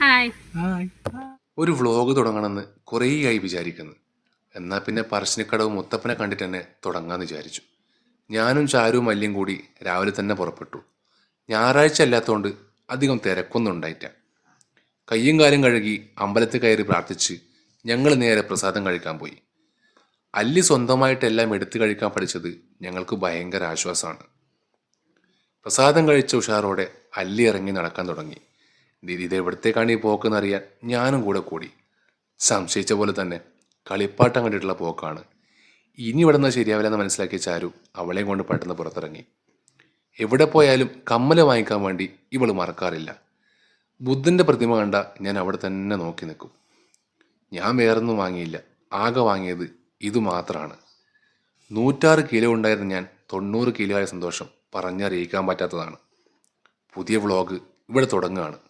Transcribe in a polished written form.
Hi. Hi. ഒരു vlog തുടങ്ങണമെന്ന് കുറേയായി വിചാരിക്കുന്നു. എന്നാൽ പിന്നെ പറശ്ശിനിക്കടവ് മുത്തപ്പനെ കണ്ടിട്ട് തന്നെ തുടങ്ങാമെന്ന് വിചാരിച്ചു. ഞാനും ചാരുവും മല്ലിയും കൂടി രാവിലെ തന്നെ പുറപ്പെട്ടു. ഞായറാഴ്ച അല്ലാത്തതുകൊണ്ട് അധികം തിരക്കൊന്നും ഉണ്ടായിട്ട. കയ്യും കാലും കഴുകി അമ്പലത്തിൽ കയറി പ്രാർത്ഥിച്ച് ഞങ്ങൾ നേരെ പ്രസാദം കഴിക്കാൻ പോയി. അല്ലി സ്വന്തമായിട്ടെല്ലാം എടുത്തു കഴിക്കാൻ പഠിച്ചത് ഞങ്ങൾക്ക് ഭയങ്കര ആശ്വാസമാണ്. പ്രസാദം കഴിച്ച ഉഷാറോടെ അല്ലി ഇറങ്ങി നടക്കാൻ തുടങ്ങി. ഇത് എവിടത്തേക്കാണ് ഈ പോക്കെന്നറിയാൻ ഞാനും കൂടെ കൂടി. സംശയിച്ച പോലെ തന്നെ കളിപ്പാട്ടം കണ്ടിട്ടുള്ള പോക്കാണ്. ഇനി ഇവിടെ നിന്ന് ശരിയാവില്ലെന്ന് മനസ്സിലാക്കിയ ചാരു അവളെയും കൊണ്ട് പെട്ടെന്ന് പുറത്തിറങ്ങി. എവിടെ പോയാലും കമ്മല് വാങ്ങിക്കാൻ വേണ്ടി ഇവള് മറക്കാറില്ല. ബുദ്ധന്റെ പ്രതിമ കണ്ട ഞാൻ അവിടെ തന്നെ നോക്കി നിൽക്കും. ഞാൻ വേറൊന്നും വാങ്ങിയില്ല. ആകെ വാങ്ങിയത് ഇത് മാത്രമാണ്. 106 കിലോ ഉണ്ടായിരുന്ന ഞാൻ 90 കിലോ ആയ സന്തോഷം പറഞ്ഞറിയിക്കാൻ പറ്റാത്തതാണ്. പുതിയ വ്ളോഗ് ഇവിടെ തുടങ്ങുകയാണ്.